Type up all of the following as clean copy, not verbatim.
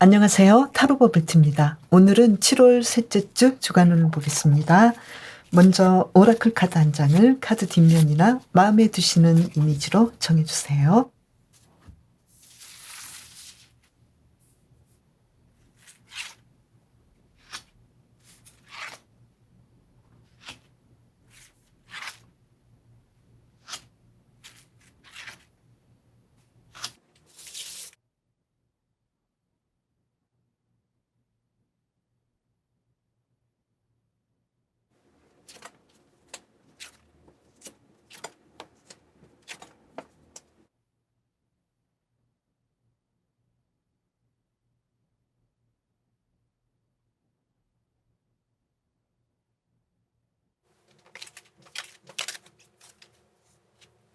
안녕하세요. 타로버블트입니다. 오늘은 7월 셋째 주 주간운을 보겠습니다. 먼저 오라클 카드 한 장을 카드 뒷면이나 마음에 드시는 이미지로 정해주세요.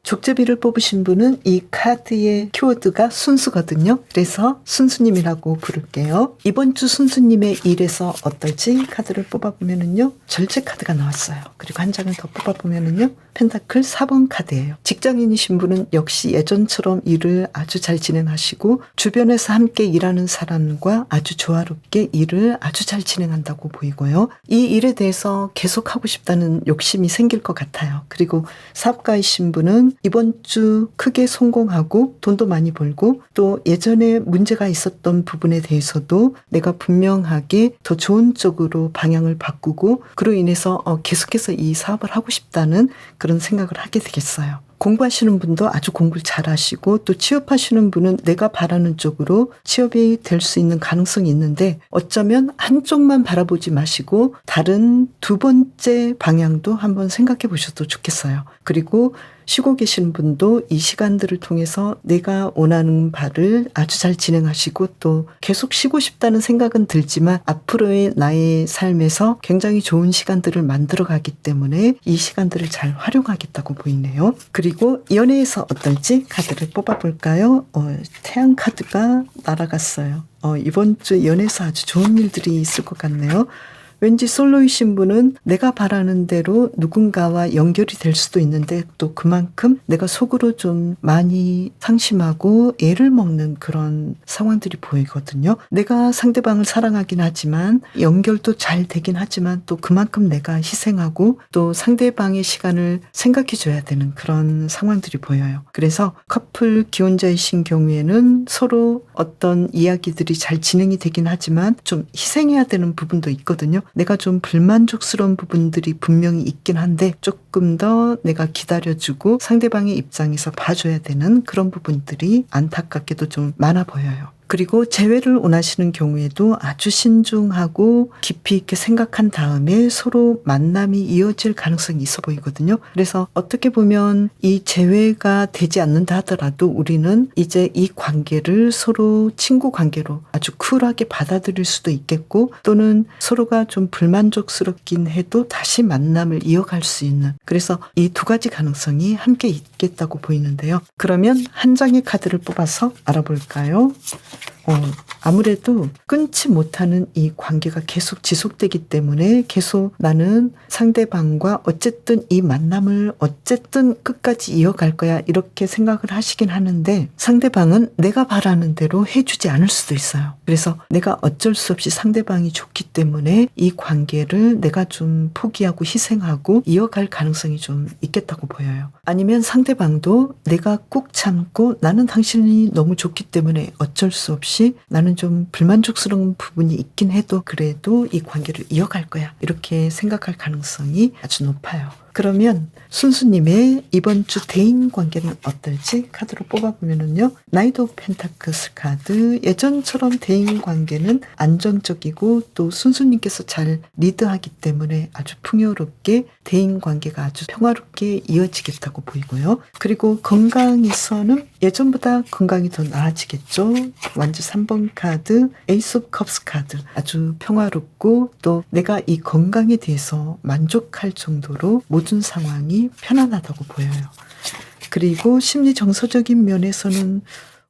족제비를 뽑으신 분은 이 카드의 키워드가 순수거든요. 그래서 순수님이라고 부를게요. 이번 주 순수님의 일에서 어떨지 카드를 뽑아보면은요. 절제 카드가 나왔어요. 그리고 한 장을 더 뽑아보면은요. 펜타클 4번 카드예요. 직장인이신 분은 역시 예전처럼 일을 아주 잘 진행하시고 주변에서 함께 일하는 사람과 아주 조화롭게 일을 아주 잘 진행한다고 보이고요. 이 일에 대해서 계속 하고 싶다는 욕심이 생길 것 같아요. 그리고 사업가이신 분은 이번 주 크게 성공하고 돈도 많이 벌고 또 예전에 문제가 있었던 부분에 대해서도 내가 분명하게 더 좋은 쪽으로 방향을 바꾸고 그로 인해서 계속해서 이 사업을 하고 싶다는 그런 생각을 하게 되겠어요. 공부하시는 분도 아주 공부를 잘 하시고 또 취업하시는 분은 내가 바라는 쪽으로 취업이 될 수 있는 가능성이 있는데 어쩌면 한쪽만 바라보지 마시고 다른 두 번째 방향도 한번 생각해 보셔도 좋겠어요. 그리고 쉬고 계신 분도 이 시간들을 통해서 내가 원하는 바를 아주 잘 진행하시고 또 계속 쉬고 싶다는 생각은 들지만 앞으로의 나의 삶에서 굉장히 좋은 시간들을 만들어가기 때문에 이 시간들을 잘 활용하겠다고 보이네요. 그리고 연애에서 어떨지 카드를 뽑아볼까요? 태양 카드가 날아갔어요. 이번 주 연애에서 아주 좋은 일들이 있을 것 같네요. 왠지 솔로이신 분은 내가 바라는 대로 누군가와 연결이 될 수도 있는데 또 그만큼 내가 속으로 좀 많이 상심하고 애를 먹는 그런 상황들이 보이거든요. 내가 상대방을 사랑하긴 하지만 연결도 잘 되긴 하지만 또 그만큼 내가 희생하고 또 상대방의 시간을 생각해 줘야 되는 그런 상황들이 보여요. 그래서 커플 기혼자이신 경우에는 서로 어떤 이야기들이 잘 진행이 되긴 하지만 좀 희생해야 되는 부분도 있거든요. 내가 좀 불만족스러운 부분들이 분명히 있긴 한데 조금 더 내가 기다려주고 상대방의 입장에서 봐줘야 되는 그런 부분들이 안타깝게도 좀 많아 보여요. 그리고 재회를 원하시는 경우에도 아주 신중하고 깊이 있게 생각한 다음에 서로 만남이 이어질 가능성이 있어 보이거든요. 그래서 어떻게 보면 이 재회가 되지 않는다 하더라도 우리는 이제 이 관계를 서로 친구 관계로 아주 쿨하게 받아들일 수도 있겠고 또는 서로가 좀 불만족스럽긴 해도 다시 만남을 이어갈 수 있는 그래서 이 두 가지 가능성이 함께 있겠다고 보이는데요. 그러면 한 장의 카드를 뽑아서 알아볼까요? 아무래도 끊지 못하는 이 관계가 계속 지속되기 때문에 계속 나는 상대방과 어쨌든 이 만남을 어쨌든 끝까지 이어갈 거야 이렇게 생각을 하시긴 하는데 상대방은 내가 바라는 대로 해주지 않을 수도 있어요. 그래서 내가 어쩔 수 없이 상대방이 좋기 때문에 이 관계를 내가 좀 포기하고 희생하고 이어갈 가능성이 좀 있겠다고 보여요. 아니면 상대방도 내가 꾹 참고 나는 당신이 너무 좋기 때문에 어쩔 수 없이 나는 좀 불만족스러운 부분이 있긴 해도 그래도 이 관계를 이어갈 거야 이렇게 생각할 가능성이 아주 높아요. 그러면 순수님의 이번 주 대인 관계는 어떨지 카드로 뽑아보면은요. 나이트 오브 펜타클스 카드 예전처럼 대인 관계는 안정적이고 또 순수님께서 잘 리드하기 때문에 아주 풍요롭게 대인 관계가 아주 평화롭게 이어지겠다고 보이고요. 그리고 건강에서는 예전보다 건강이 더 나아지겠죠. 완주 3번 카드 에이스 오브 컵스 카드 아주 평화롭고 또 내가 이 건강에 대해서 만족할 정도로 모든 상황이 편안하다고 보여요. 그리고 심리 정서적인 면에서는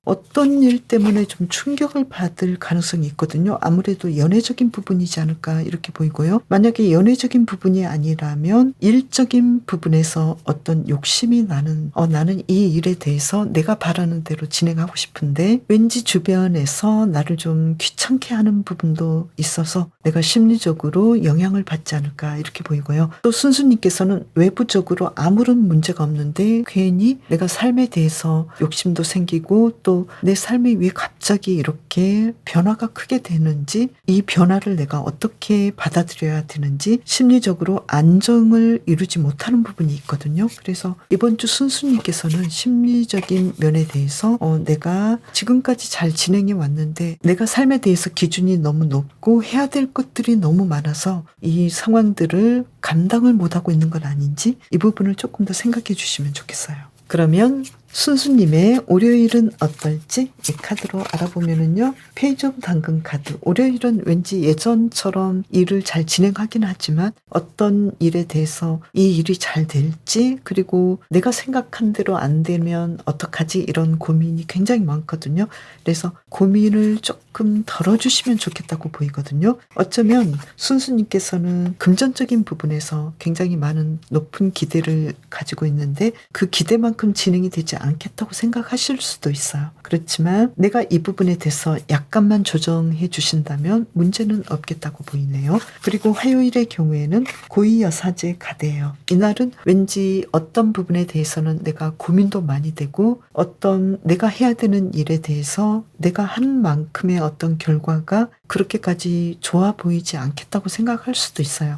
어떤 일 때문에 좀 충격을 받을 가능성이 있거든요. 아무래도 연애적인 부분이지 않을까 이렇게 보이고요. 만약에 연애적인 부분이 아니라면 일적인 부분에서 어떤 욕심이 나는 나는 이 일에 대해서 내가 바라는 대로 진행하고 싶은데 왠지 주변에서 나를 좀 귀찮게 하는 부분도 있어서 내가 심리적으로 영향을 받지 않을까 이렇게 보이고요. 또 순수님께서는 외부적으로 아무런 문제가 없는데 괜히 내가 삶에 대해서 욕심도 생기고 또 내 삶이 왜 갑자기 이렇게 변화가 크게 되는지, 이 변화를 내가 어떻게 받아들여야 되는지 심리적으로 안정을 이루지 못하는 부분이 있거든요. 그래서 이번 주 순수님께서는 심리적인 면에 대해서 내가 지금까지 잘 진행해 왔는데 내가 삶에 대해서 기준이 너무 높고 해야 될 것들이 너무 많아서 이 상황들을 감당을 못하고 있는 건 아닌지 이 부분을 조금 더 생각해 주시면 좋겠어요. 그러면 순수님의 월요일은 어떨지 이 카드로 알아보면은요. 페이지 오브 당근 카드. 월요일은 왠지 예전처럼 일을 잘 진행하긴 하지만 어떤 일에 대해서 이 일이 잘 될지, 그리고 내가 생각한 대로 안 되면 어떡하지, 이런 고민이 굉장히 많거든요. 그래서 고민을 조금 덜어주시면 좋겠다고 보이거든요. 어쩌면 순수님께서는 금전적인 부분에서 굉장히 많은 높은 기대를 가지고 있는데 그 기대만큼 진행이 되지 않겠다고 생각하실 수도 있어요. 그렇지만 내가 이 부분에 대해서 약간만 조정해 주신다면 문제는 없겠다고 보이네요. 그리고 화요일의 경우에는 고위여사제 카드예요. 이날은 왠지 어떤 부분에 대해서는 내가 고민도 많이 되고 어떤 내가 해야 되는 일에 대해서 내가 한 만큼의 어떤 결과가 그렇게까지 좋아 보이지 않겠다고 생각할 수도 있어요.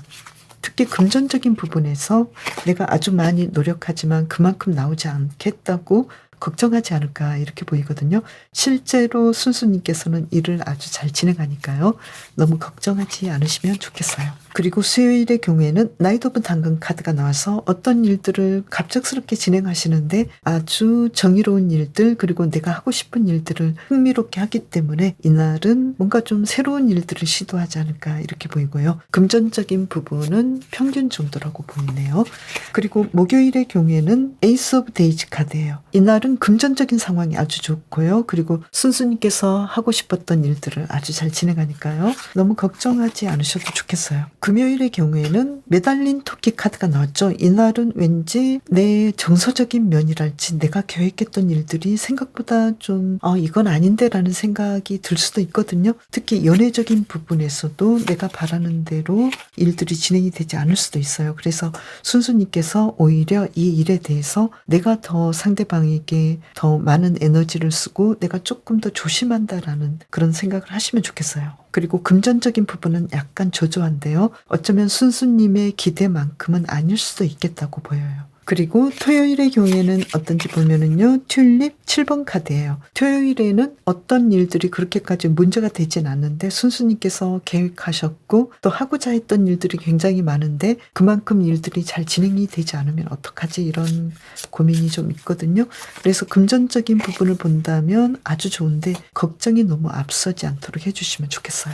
특히 금전적인 부분에서 내가 아주 많이 노력하지만 그만큼 나오지 않겠다고 걱정하지 않을까 이렇게 보이거든요. 실제로 순수님께서는 일을 아주 잘 진행하니까요. 너무 걱정하지 않으시면 좋겠어요. 그리고 수요일의 경우에는 나이트 오브 당근 카드가 나와서 어떤 일들을 갑작스럽게 진행하시는데 아주 정의로운 일들, 그리고 내가 하고 싶은 일들을 흥미롭게 하기 때문에 이날은 뭔가 좀 새로운 일들을 시도하지 않을까 이렇게 보이고요. 금전적인 부분은 평균 정도라고 보이네요. 그리고 목요일의 경우에는 에이스 오브 데이지 카드예요. 이날은 금전적인 상황이 아주 좋고요. 그리고 순수님께서 하고 싶었던 일들을 아주 잘 진행하니까요. 너무 걱정하지 않으셔도 좋겠어요. 금요일의 경우에는 매달린 토끼 카드가 나왔죠. 이날은 왠지 내 정서적인 면이랄지 내가 계획했던 일들이 생각보다 좀 이건 아닌데 라는 생각이 들 수도 있거든요. 특히 연애적인 부분에서도 내가 바라는 대로 일들이 진행이 되지 않을 수도 있어요. 그래서 순수님께서 오히려 이 일에 대해서 내가 더 상대방에게 더 많은 에너지를 쓰고 내가 조금 더 조심한다라는 그런 생각을 하시면 좋겠어요. 그리고 금전적인 부분은 약간 저조한데요. 어쩌면 순수님의 기대만큼은 아닐 수도 있겠다고 보여요. 그리고 토요일의 경우에는 어떤지 보면은요. 튤립 7번 카드예요. 토요일에는 어떤 일들이 그렇게까지 문제가 되진 않는데 순수님께서 계획하셨고 또 하고자 했던 일들이 굉장히 많은데 그만큼 일들이 잘 진행이 되지 않으면 어떡하지, 이런 고민이 좀 있거든요. 그래서 금전적인 부분을 본다면 아주 좋은데 걱정이 너무 앞서지 않도록 해주시면 좋겠어요.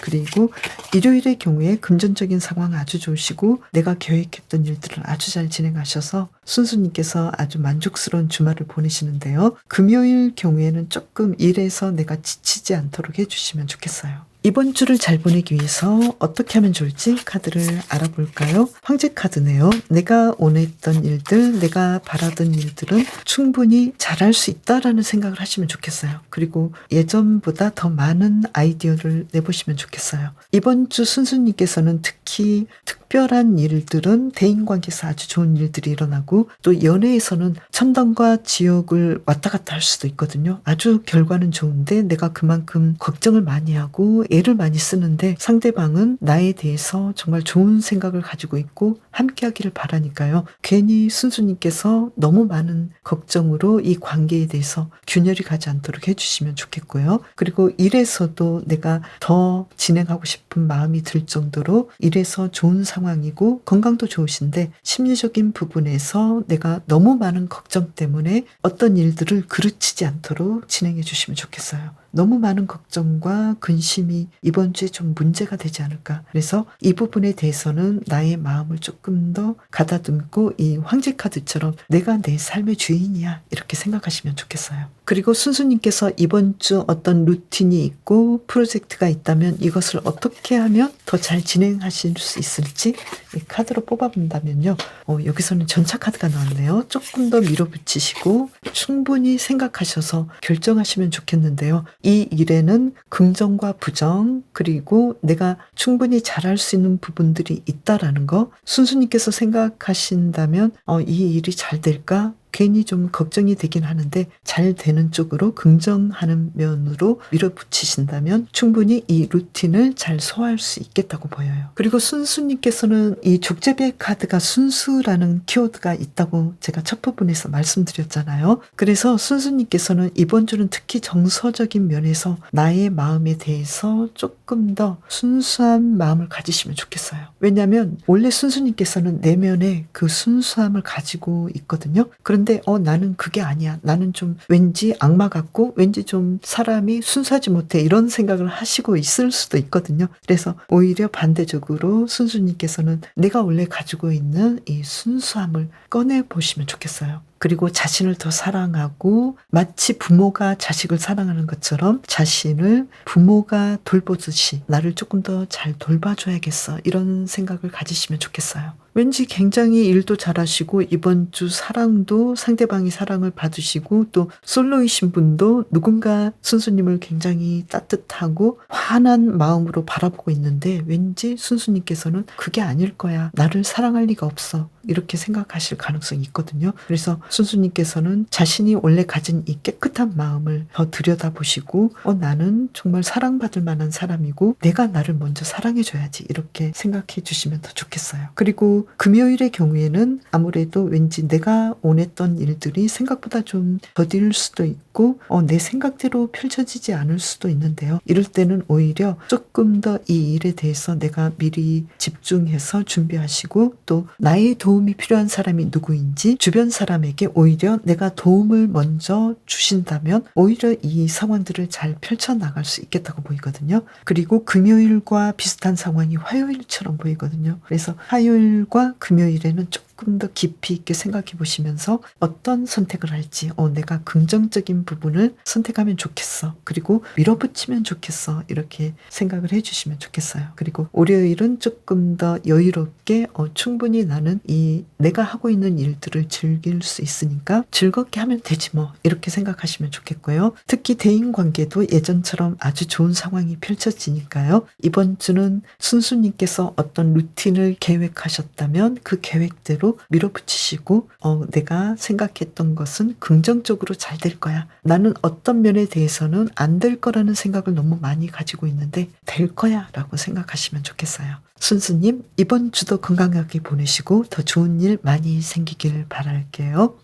그리고 일요일의 경우에 금전적인 상황 아주 좋으시고 내가 계획했던 일들을 아주 잘 진행하셔서 순수님께서 아주 만족스러운 주말을 보내시는데요. 금요일 경우에는 조금 일에서 내가 지치지 않도록 해주시면 좋겠어요. 이번 주를 잘 보내기 위해서 어떻게 하면 좋을지 카드를 알아볼까요? 황제 카드네요. 내가 원했던 일들, 내가 바라던 일들은 충분히 잘할 수 있다라는 생각을 하시면 좋겠어요. 그리고 예전보다 더 많은 아이디어를 내보시면 좋겠어요. 이번 주 순수님께서는 특히 특별한 일들은 대인관계에서 아주 좋은 일들이 일어나고 또 연애에서는 천당과 지옥을 왔다 갔다 할 수도 있거든요. 아주 결과는 좋은데 내가 그만큼 걱정을 많이 하고 애를 많이 쓰는데 상대방은 나에 대해서 정말 좋은 생각을 가지고 있고 함께하기를 바라니까요. 괜히 순수님께서 너무 많은 걱정으로 이 관계에 대해서 균열이 가지 않도록 해주시면 좋겠고요. 그리고 일에서도 내가 더 진행하고 싶은 마음이 들 정도로 일에서 좋은 상황이고 건강도 좋으신데 심리적인 부분에서 내가 너무 많은 걱정 때문에 어떤 일들을 그르치지 않도록 진행해 주시면 좋겠어요. 너무 많은 걱정과 근심이 이번 주에 좀 문제가 되지 않을까. 그래서 이 부분에 대해서는 나의 마음을 조금 더 가다듬고 이 황제 카드처럼 내가 내 삶의 주인이야 이렇게 생각하시면 좋겠어요. 그리고 순수님께서 이번 주 어떤 루틴이 있고 프로젝트가 있다면 이것을 어떻게 하면 더 잘 진행하실 수 있을지 이 카드로 뽑아본다면요. 여기서는 전차 카드가 나왔네요. 조금 더 밀어붙이시고 충분히 생각하셔서 결정하시면 좋겠는데요. 이 일에는 긍정과 부정 그리고 내가 충분히 잘할 수 있는 부분들이 있다라는 거 순수님께서 생각하신다면 이 일이 잘 될까? 괜히 좀 걱정이 되긴 하는데 잘 되는 쪽으로 긍정하는 면으로 밀어붙이신다면 충분히 이 루틴을 잘 소화할 수 있겠다고 보여요. 그리고 순수님께서는 이 족제비의 카드가 순수라는 키워드가 있다고 제가 첫 부분에서 말씀드렸잖아요. 그래서 순수님께서는 이번 주는 특히 정서적인 면에서 나의 마음에 대해서 조금 더 순수한 마음을 가지시면 좋겠어요. 왜냐하면 원래 순수님께서는 내면에 그 순수함을 가지고 있거든요. 그런데 나는 그게 아니야. 나는 좀 왠지 악마 같고 왠지 좀 사람이 순수하지 못해 이런 생각을 하시고 있을 수도 있거든요. 그래서 오히려 반대적으로 순수님께서는 내가 원래 가지고 있는 이 순수함을 꺼내보시면 좋겠어요. 그리고 자신을 더 사랑하고 마치 부모가 자식을 사랑하는 것처럼 자신을 부모가 돌보듯이 나를 조금 더 잘 돌봐줘야겠어 이런 생각을 가지시면 좋겠어요. 왠지 굉장히 일도 잘하시고 이번 주 사랑도 상대방이 사랑을 받으시고 또 솔로이신 분도 누군가 순수님을 굉장히 따뜻하고 환한 마음으로 바라보고 있는데 왠지 순수님께서는 그게 아닐 거야. 나를 사랑할 리가 없어. 이렇게 생각하실 가능성이 있거든요. 그래서 순수님께서는 자신이 원래 가진 이 깨끗한 마음을 더 들여다보시고 나는 정말 사랑받을 만한 사람이고 내가 나를 먼저 사랑해줘야지 이렇게 생각해 주시면 더 좋겠어요. 그리고 금요일의 경우에는 아무래도 왠지 내가 원했던 일들이 생각보다 좀 더딜 수도 있고 내 생각대로 펼쳐지지 않을 수도 있는데요. 이럴 때는 오히려 조금 더 이 일에 대해서 내가 미리 집중해서 준비하시고 또 나의 도움이 필요한 사람이 누구인지 주변 사람에게 오히려 내가 도움을 먼저 주신다면 오히려 이 상황들을 잘 펼쳐나갈 수 있겠다고 보이거든요. 그리고 금요일과 비슷한 상황이 화요일처럼 보이거든요. 그래서 화요일과 금요일에는 조금 더 깊이 있게 생각해 보시면서 어떤 선택을 할지 내가 긍정적인 부분을 선택하면 좋겠어. 그리고 밀어붙이면 좋겠어. 이렇게 생각을 해주시면 좋겠어요. 그리고 월요일은 조금 더 여유롭게 충분히 나는 이 내가 하고 있는 일들을 즐길 수 있으니까 즐겁게 하면 되지 뭐 이렇게 생각하시면 좋겠고요. 특히 대인관계도 예전처럼 아주 좋은 상황이 펼쳐지니까요. 이번 주는 순수님께서 어떤 루틴을 계획하셨다면 그 계획대로 밀어붙이시고 내가 생각했던 것은 긍정적으로 잘 될 거야. 나는 어떤 면에 대해서는 안 될 거라는 생각을 너무 많이 가지고 있는데 될 거야 라고 생각하시면 좋겠어요. 순수님 이번 주도 건강하게 보내시고 더 좋은 일 많이 생기길 바랄게요.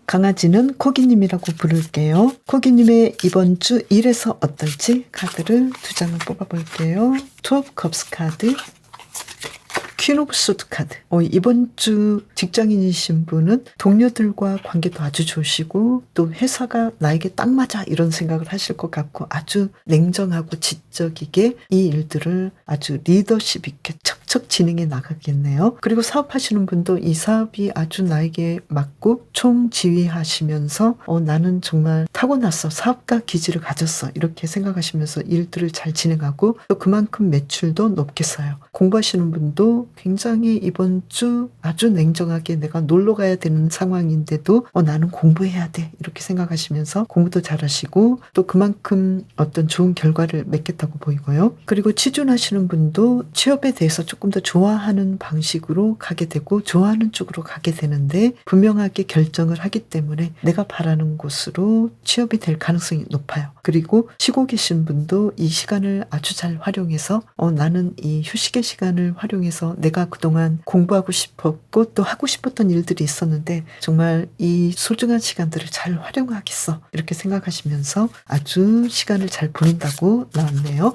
강아지는 코기님이라고 부를게요. 코기님의 이번 주 일에서 어떨지 카드를 2장을 뽑아볼게요. 투 오브 컵스 카드, 퀸 오브 소드 카드. 이번 주 직장인이신 분은 동료들과 관계도 아주 좋으시고 또 회사가 나에게 딱 맞아 이런 생각을 하실 것 같고 아주 냉정하고 지적이게 이 일들을 아주 리더십 있게 척척 진행해 나가겠네요. 그리고 사업하시는 분도 이 사업이 아주 나에게 맞고 총지휘하시면서 나는 정말 타고났어. 사업가 기질을 가졌어. 이렇게 생각하시면서 일들을 잘 진행하고 또 그만큼 매출도 높게 써요. 공부하시는 분도 굉장히 이번 주 아주 냉정하게 내가 놀러 가야 되는 상황인데도 나는 공부해야 돼 이렇게 생각하시면서 공부도 잘하시고 또 그만큼 어떤 좋은 결과를 맺겠다고 보이고요. 그리고 취준하시는 분도 취업에 대해서 조금 더 좋아하는 방식으로 가게 되고 좋아하는 쪽으로 가게 되는데 분명하게 결정을 하기 때문에 내가 바라는 곳으로 취업이 될 가능성이 높아요. 그리고 쉬고 계신 분도 이 시간을 아주 잘 활용해서 나는 이 휴식의 시간을 활용해서 내가 그동안 공부하고 싶었고 또 하고 싶었던 일들이 있었는데 정말 이 소중한 시간들을 잘 활용하겠어 이렇게 생각하시면서 아주 시간을 잘 보낸다고 나왔네요.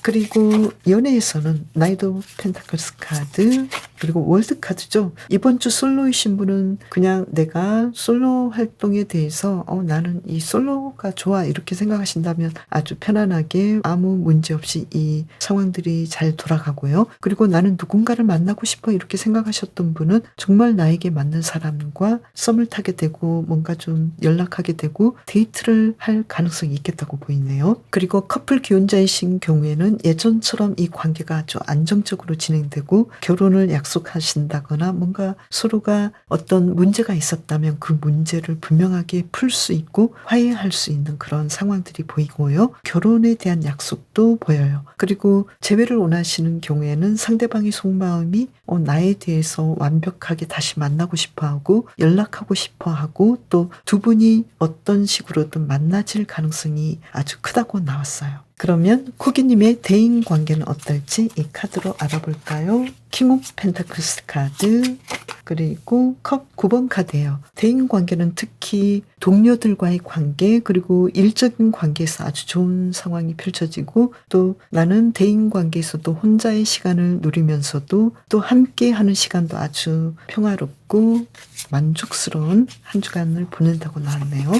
그리고 연애에서는 나이트 오브 펜타클스 카드, 그리고 월드 카드죠. 이번 주 솔로이신 분은 그냥 내가 솔로 활동에 대해서 나는 이 솔로가 좋아 이렇게 생각하신다면 아주 편안하게 아무 문제 없이 이 상황들이 잘 돌아가고요. 그리고 나는 누군가를 만나고 싶어 이렇게 생각하셨던 분은 정말 나에게 맞는 사람과 썸을 타게 되고 뭔가 좀 연락하게 되고 데이트를 할 가능성이 있겠다고 보이네요. 그리고 커플 기혼자이신 경우에는 예전처럼 이 관계가 아주 안정적으로 진행되고 결혼을 약속하신다거나 뭔가 서로가 어떤 문제가 있었다면 그 문제를 분명하게 풀 수 있고 화해할 수 있는 그런 상황들이 보이고요. 결혼에 대한 약속도 보여요. 그리고 재회를 원하시는 경우에는 상대방의 속마음이 나에 대해서 완벽하게 다시 만나고 싶어하고 연락하고 싶어하고 또 두 분이 어떤 식으로든 만나질 가능성이 아주 크다고 나왔어요. 그러면 쿠기님의 대인 관계는 어떨지 이 카드로 알아볼까요? 킹 오브 펜타클스 카드, 그리고 컵 9번 카드예요. 대인 관계는 특히 동료들과의 관계, 그리고 일적인 관계에서 아주 좋은 상황이 펼쳐지고 또 나는 대인 관계에서도 혼자의 시간을 누리면서도 또 함께 하는 시간도 아주 평화롭고 만족스러운 한 주간을 보낸다고 나왔네요.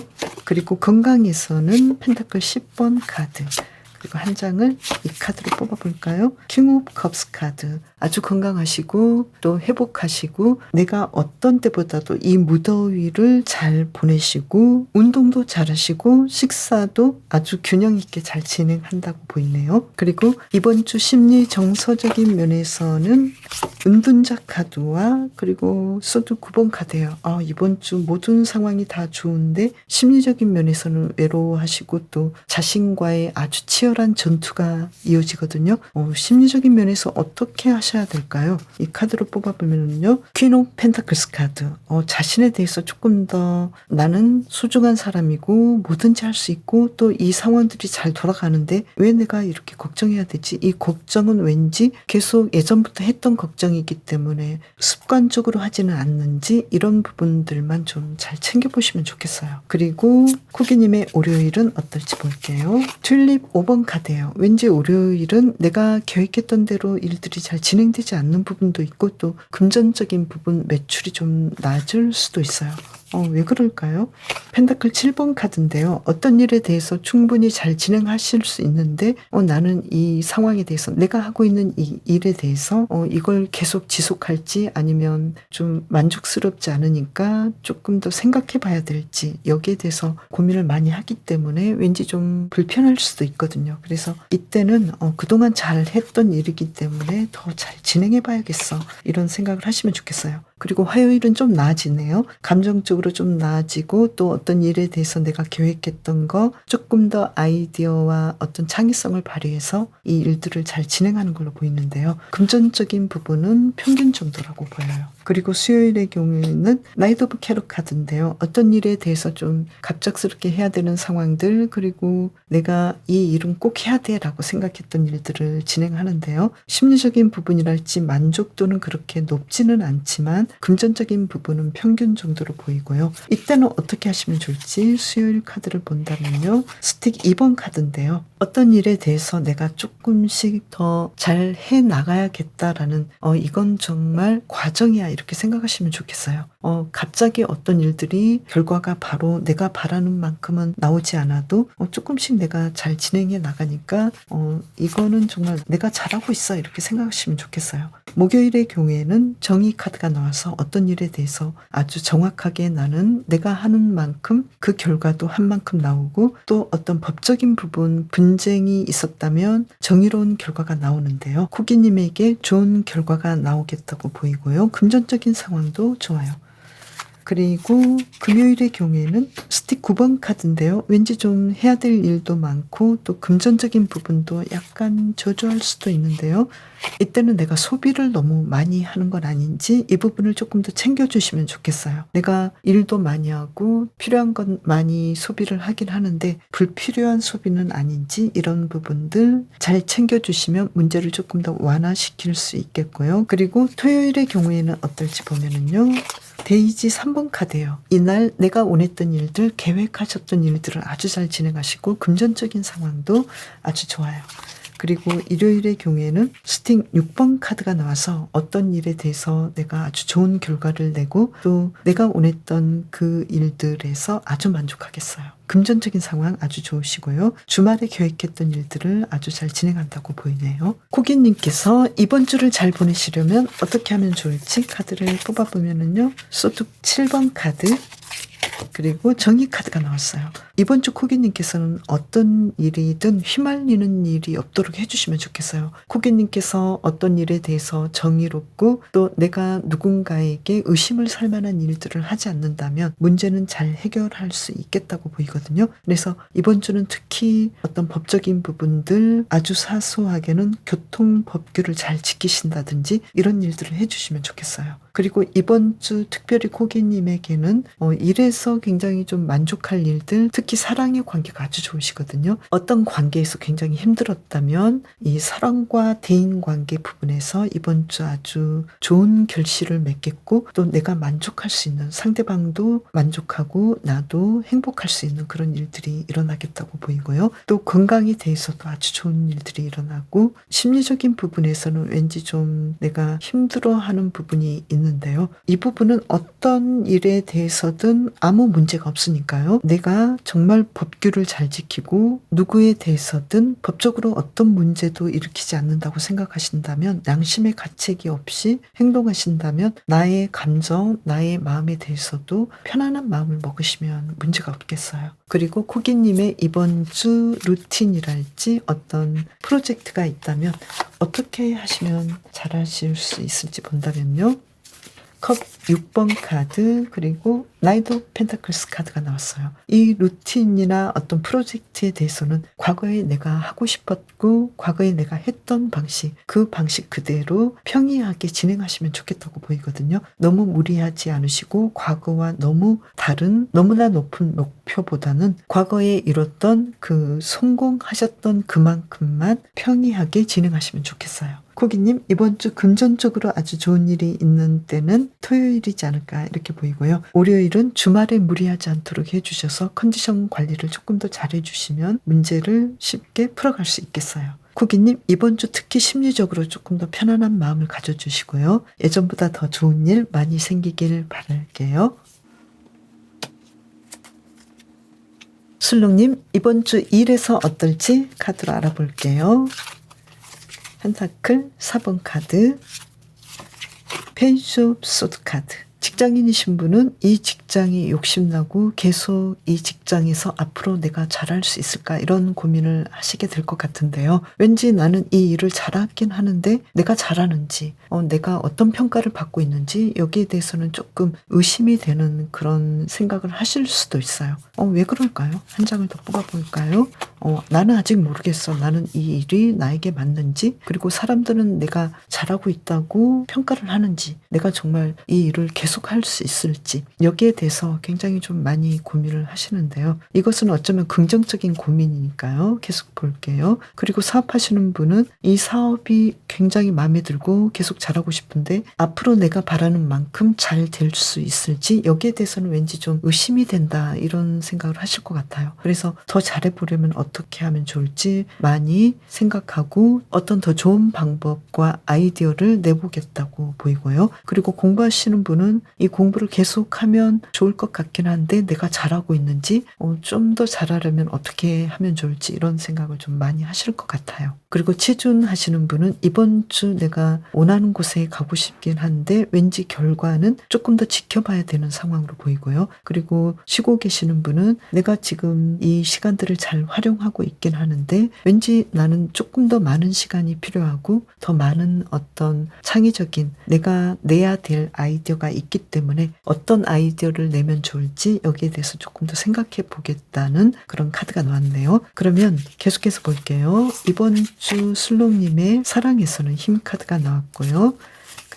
그리고 건강에서는 펜타클 10번 카드, 그리고 한 장을 이 카드로 뽑아볼까요? 킹 오브 컵스 카드. 아주 건강하시고 또 회복하시고 내가 어떤 때보다도 이 무더위를 잘 보내시고 운동도 잘하시고 식사도 아주 균형 있게 잘 진행한다고 보이네요. 그리고 이번 주 심리 정서적인 면에서는 은둔자 카드와 그리고 소드 9번 카드예요. 이번 주 모든 상황이 다 좋은데 심리적인 면에서는 외로워하시고 또 자신과의 아주 치열한 전투가 이어지거든요. 심리적인 면에서 어떻게 하셔야 될까요? 이 카드로 뽑아보면요. 퀸 오브 펜타클스 카드. 자신에 대해서 조금 더 나는 소중한 사람이고 뭐든지 할 수 있고 또 이 상황들이 잘 돌아가는데 왜 내가 이렇게 걱정해야 되지? 이 걱정은 왠지 계속 예전부터 했던 걱정이기 때문에 습관적으로 하지는 않는지 이런 부분들만 좀 잘 챙겨보시면 좋겠어요. 그리고 쿠기님의 월요일은 어떨지 볼게요. 튤립 5번 카드예요. 왠지 월요일은 내가 계획했던 대로 일들이 잘 진행되지 않는 부분도 있고 또 금전적인 부분 매출이 좀 낮을 수도 있어요. 왜 그럴까요? 펜타클 7번 카드인데요. 어떤 일에 대해서 충분히 잘 진행하실 수 있는데 나는 이 상황에 대해서 내가 하고 있는 이 일에 대해서 이걸 계속 지속할지 아니면 좀 만족스럽지 않으니까 조금 더 생각해 봐야 될지 여기에 대해서 고민을 많이 하기 때문에 왠지 좀 불편할 수도 있거든요. 그래서 이때는 그동안 잘 했던 일이기 때문에 더 잘 진행해 봐야겠어 이런 생각을 하시면 좋겠어요. 그리고 화요일은 좀 나아지네요. 감정적으로 좀 나아지고 또 어떤 일에 대해서 내가 계획했던 거 조금 더 아이디어와 어떤 창의성을 발휘해서 이 일들을 잘 진행하는 걸로 보이는데요. 금전적인 부분은 평균 정도라고 보여요. 그리고 수요일의 경우에는 나이트 오브 캐럿 카드인데요. 어떤 일에 대해서 좀 갑작스럽게 해야 되는 상황들 그리고 내가 이 일은 꼭 해야 돼 라고 생각했던 일들을 진행하는데요. 심리적인 부분이랄지 만족도는 그렇게 높지는 않지만 금전적인 부분은 평균 정도로 보이고요. 이때는 어떻게 하시면 좋을지 수요일 카드를 본다면요. 스틱 2번 카드인데요. 어떤 일에 대해서 내가 조금씩 더 잘 해나가야겠다라는 이건 정말 과정이야 이렇게 생각하시면 좋겠어요. 갑자기 어떤 일들이 결과가 바로 내가 바라는 만큼은 나오지 않아도 조금씩 내가 잘 진행해 나가니까 이거는 정말 내가 잘하고 있어 이렇게 생각하시면 좋겠어요. 목요일의 경우에는 정의 카드가 나와서 어떤 일에 대해서 아주 정확하게 나는 내가 하는 만큼 그 결과도 한 만큼 나오고 또 어떤 법적인 부분 분쟁이 있었다면 정의로운 결과가 나오는데요. 쿠기님에게 좋은 결과가 나오겠다고 보이고요. 금전적인 상황도 좋아요. 그리고 금요일의 경우에는 스틱 9번 카드인데요. 왠지 좀 해야 될 일도 많고 또 금전적인 부분도 약간 저조할 수도 있는데요. 이때는 내가 소비를 너무 많이 하는 건 아닌지 이 부분을 조금 더 챙겨주시면 좋겠어요. 내가 일도 많이 하고 필요한 건 많이 소비를 하긴 하는데 불필요한 소비는 아닌지 이런 부분들 잘 챙겨주시면 문제를 조금 더 완화시킬 수 있겠고요. 그리고 토요일의 경우에는 어떨지 보면은요. 데이지 3번 카드예요. 이날 내가 원했던 일들, 계획하셨던 일들을 아주 잘 진행하시고 금전적인 상황도 아주 좋아요. 그리고 일요일의 경우에는 스팅 6번 카드가 나와서 어떤 일에 대해서 내가 아주 좋은 결과를 내고 또 내가 원했던 그 일들에서 아주 만족하겠어요. 금전적인 상황 아주 좋으시고요. 주말에 계획했던 일들을 아주 잘 진행한다고 보이네요. 코기님께서 이번 주를 잘 보내시려면 어떻게 하면 좋을지 카드를 뽑아보면은요. 소득 7번 카드 그리고 정의 카드가 나왔어요. 이번 주 코기님께서는 어떤 일이든 휘말리는 일이 없도록 해주시면 좋겠어요. 코기님께서 어떤 일에 대해서 정의롭고 또 내가 누군가에게 의심을 살 만한 일들을 하지 않는다면 문제는 잘 해결할 수 있겠다고 보이거든요. 그래서 이번 주는 특히 어떤 법적인 부분들 아주 사소하게는 교통법규를 잘 지키신다든지 이런 일들을 해주시면 좋겠어요. 그리고 이번 주 특별히 코기님에게는 일에서 굉장히 좀 만족할 일들, 특히 사랑의 관계가 아주 좋으시거든요. 어떤 관계에서 굉장히 힘들었다면 이 사랑과 대인관계 부분에서 이번 주 아주 좋은 결실을 맺겠고 또 내가 만족할 수 있는 상대방도 만족하고 나도 행복할 수 있는 그런 일들이 일어나겠다고 보이고요. 또 건강에 대해서도 아주 좋은 일들이 일어나고 심리적인 부분에서는 왠지 좀 내가 힘들어하는 부분이 있는데요. 이 부분은 어떤 일에 대해서든 아무 문제가 없으니까요. 내가 정말 법규를 잘 지키고 누구에 대해서든 법적으로 어떤 문제도 일으키지 않는다고 생각하신다면 양심의 가책이 없이 행동하신다면 나의 감정, 나의 마음에 대해서도 편안한 마음을 먹으시면 문제가 없겠어요. 그리고 코기님의 이번 주 루틴이랄지 어떤 프로젝트가 있다면 어떻게 하시면 잘하실 수 있을지 본다면요. 컵 6번 카드 그리고 나이트 오브 펜타클스 카드가 나왔어요. 이 루틴이나 어떤 프로젝트에 대해서는 과거에 내가 하고 싶었고 과거에 내가 했던 방식 그 방식 그대로 평이하게 진행하시면 좋겠다고 보이거든요. 너무 무리하지 않으시고 과거와 너무 다른 너무나 높은 목표보다는 과거에 이뤘던 그 성공하셨던 그만큼만 평이하게 진행하시면 좋겠어요. 코기님 이번 주 금전적으로 아주 좋은 일이 있는 때는 토요일이지 않을까 이렇게 보이고요. 월요일은 주말에 무리하지 않도록 해주셔서 컨디션 관리를 조금 더 잘해주시면 문제를 쉽게 풀어갈 수 있겠어요. 코기님 이번 주 특히 심리적으로 조금 더 편안한 마음을 가져주시고요. 예전보다 더 좋은 일 많이 생기길 바랄게요. 술롱님 이번 주 일에서 어떨지 카드로 알아볼게요. 펜타클 4번 카드 페이지 오브 소드 카드 직장인이신 분은 이 직장이 욕심나고 계속 이 직장에서 앞으로 내가 잘할 수 있을까 이런 고민을 하시게 될 것 같은데요. 왠지 나는 이 일을 잘하긴 하는데 내가 잘하는지 내가 어떤 평가를 받고 있는지 여기에 대해서는 조금 의심이 되는 그런 생각을 하실 수도 있어요. 왜 그럴까요? 한 장을 더 뽑아볼까요? 나는 아직 모르겠어. 나는 이 일이 나에게 맞는지 그리고 사람들은 내가 잘하고 있다고 평가를 하는지 내가 정말 이 일을 계속할 수 있을지 여기에 대해서 굉장히 좀 많이 고민을 하시는데요. 이것은 어쩌면 긍정적인 고민이니까요. 계속 볼게요. 그리고 사업하시는 분은 이 사업이 굉장히 마음에 들고 계속 잘하고 싶은데 앞으로 내가 바라는 만큼 잘 될 수 있을지 여기에 대해서는 왠지 좀 의심이 된다 이런 생각을 하실 것 같아요. 그래서 더 잘해보려면 어떻게 하면 좋을지 많이 생각하고 어떤 더 좋은 방법과 아이디어를 내보겠다고 보이고요. 그리고 공부하시는 분은 이 공부를 계속하면 좋을 것 같긴 한데 내가 잘하고 있는지 좀 더 잘하려면 어떻게 하면 좋을지 이런 생각을 좀 많이 하실 것 같아요. 그리고 취준하시는 분은 이번 주 내가 원하는 곳에 가고 싶긴 한데 왠지 결과는 조금 더 지켜봐야 되는 상황으로 보이고요. 그리고 쉬고 계시는 분은 내가 지금 이 시간들을 잘 활용하고 있긴 하는데 왠지 나는 조금 더 많은 시간이 필요하고 더 많은 어떤 창의적인 내가 내야 될 아이디어가 있기 때문에 어떤 아이디어를 내면 좋을지 여기에 대해서 조금 더 생각해 보겠다는 그런 카드가 나왔네요. 그러면 계속해서 볼게요. 이번 주 슬롱님의 사랑에서는 힘 카드가 나왔고요.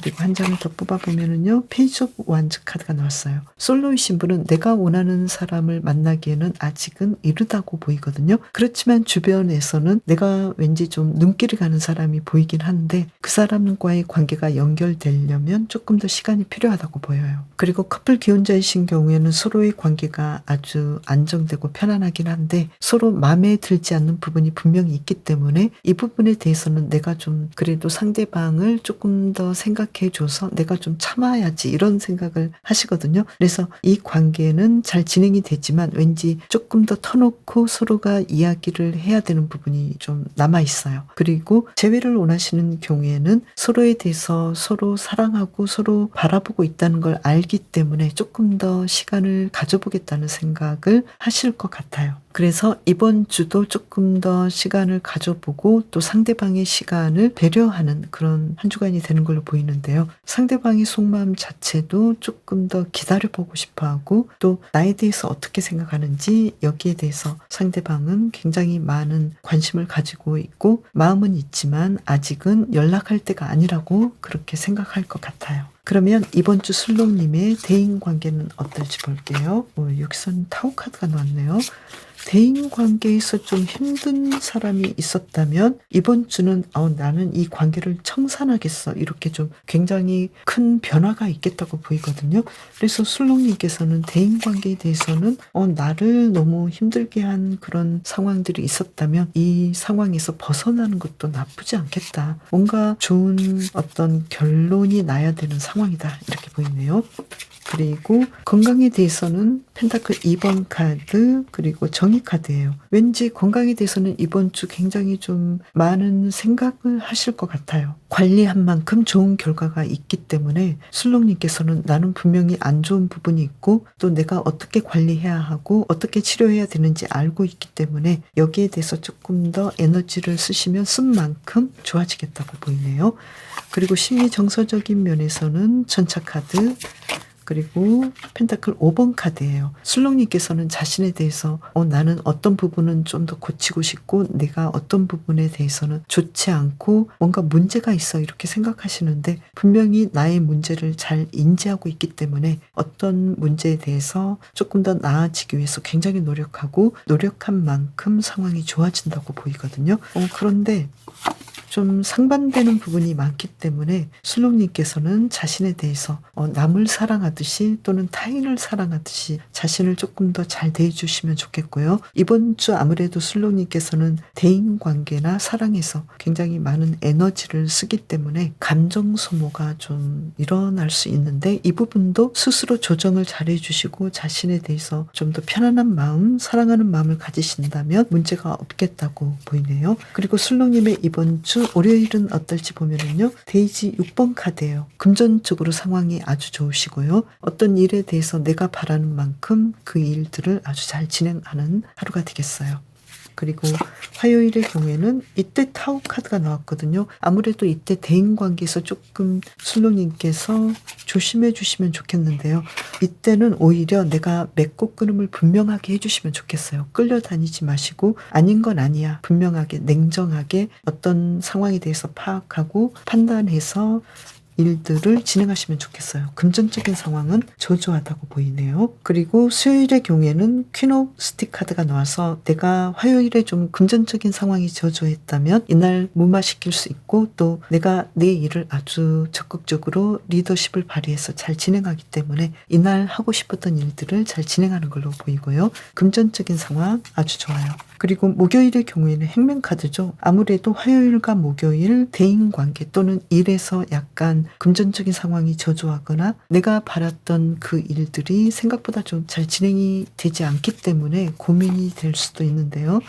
그리고 한 장을 더 뽑아보면은요, 페이지 오브 완즈 카드가 나왔어요. 솔로이신 분은 내가 원하는 사람을 만나기에는 아직은 이르다고 보이거든요. 그렇지만 주변에서는 내가 왠지 좀 눈길이 가는 사람이 보이긴 한데 그 사람과의 관계가 연결되려면 조금 더 시간이 필요하다고 보여요. 그리고 커플 기혼자이신 경우에는 서로의 관계가 아주 안정되고 편안하긴 한데 서로 마음에 들지 않는 부분이 분명히 있기 때문에 이 부분에 대해서는 내가 좀 그래도 상대방을 조금 더 생각해줘서 내가 좀 참아야지 이런 생각을 하시거든요. 그래서 이 관계는 잘 진행이 되지만 왠지 조금 더 터놓고 서로가 이야기를 해야 되는 부분이 좀 남아있어요. 그리고 재회를 원하시는 경우에는 서로에 대해서 서로 사랑하고 서로 바라보고 있다는 걸 알기 때문에 조금 더 시간을 가져보겠다는 생각을 하실 것 같아요. 그래서 이번 주도 조금 더 시간을 가져보고 또 상대방의 시간을 배려하는 그런 한 주간이 되는 걸로 보이는데요. 상대방의 속마음 자체도 조금 더 기다려보고 싶어하고 또 나에 대해서 어떻게 생각하는지 여기에 대해서 상대방은 굉장히 많은 관심을 가지고 있고 마음은 있지만 아직은 연락할 때가 아니라고 그렇게 생각할 것 같아요. 그러면 이번 주 술록님의 대인관계는 어떨지 볼게요. 여기서는 타오 카드가 나왔네요. 대인관계에서 좀 힘든 사람이 있었다면 이번 주는 나는 이 관계를 청산하겠어 이렇게 좀 굉장히 큰 변화가 있겠다고 보이거든요. 그래서 술록님께서는 대인관계에 대해서는 나를 너무 힘들게 한 그런 상황들이 있었다면 이 상황에서 벗어나는 것도 나쁘지 않겠다. 뭔가 좋은 어떤 결론이 나야 되는 상황이다 이렇게 보이네요. 그리고 건강에 대해서는 펜타클 2번 카드 그리고 정의 카드예요. 왠지 건강에 대해서는 이번 주 굉장히 좀 많은 생각을 하실 것 같아요. 관리한 만큼 좋은 결과가 있기 때문에 술록님께서는 나는 분명히 안 좋은 부분이 있고 또 내가 어떻게 관리해야 하고 어떻게 치료해야 되는지 알고 있기 때문에 여기에 대해서 조금 더 에너지를 쓰시면 쓴 만큼 좋아지겠다고 보이네요. 그리고 심리 정서적인 면에서는 전차 카드 그리고 펜타클 5번 카드예요. 술록님께서는 자신에 대해서 나는 어떤 부분은 좀 더 고치고 싶고 내가 어떤 부분에 대해서는 좋지 않고 뭔가 문제가 있어 이렇게 생각하시는데 분명히 나의 문제를 잘 인지하고 있기 때문에 어떤 문제에 대해서 조금 더 나아지기 위해서 굉장히 노력하고 노력한 만큼 상황이 좋아진다고 보이거든요. 그런데 좀 상반되는 부분이 많기 때문에 술록님께서는 자신에 대해서 남을 사랑하듯이 또는 타인을 사랑하듯이 자신을 조금 더 잘 대해주시면 좋겠고요. 이번 주 아무래도 술록님께서는 대인관계나 사랑에서 굉장히 많은 에너지를 쓰기 때문에 감정 소모가 좀 일어날 수 있는데 이 부분도 스스로 조정을 잘 해주시고 자신에 대해서 좀 더 편안한 마음, 사랑하는 마음을 가지신다면 문제가 없겠다고 보이네요. 그리고 술록님의 이번 주 월요일은 어떨지 보면은요. 데이지 6번 카드예요. 금전적으로 상황이 아주 좋으시고요. 어떤 일에 대해서 내가 바라는 만큼 그 일들을 아주 잘 진행하는 하루가 되겠어요. 그리고 화요일의 경우에는 이때 타오 카드가 나왔거든요. 아무래도 이때 대인관계에서 조금 술록님께서 조심해 주시면 좋겠는데요. 이때는 오히려 내가 맺고 끊음을 분명하게 해주시면 좋겠어요. 끌려다니지 마시고 아닌 건 아니야. 분명하게 냉정하게 어떤 상황에 대해서 파악하고 판단해서 일들을 진행하시면 좋겠어요. 금전적인 상황은 저조하다고 보이네요. 그리고 수요일의 경우에는 퀸 오브 스틱 카드가 나와서 내가 화요일에 좀 금전적인 상황이 저조했다면 이날 무마시킬 수 있고 또 내가 내 일을 아주 적극적으로 리더십을 발휘해서 잘 진행하기 때문에 이날 하고 싶었던 일들을 잘 진행하는 걸로 보이고요. 금전적인 상황 아주 좋아요. 그리고 목요일의 경우에는 행맨 카드죠. 아무래도 화요일과 목요일 대인관계 또는 일에서 약간 금전적인 상황이 저조하거나 내가 바랐던 그 일들이 생각보다 좀 잘 진행이 되지 않기 때문에 고민이 될 수도 있는데요.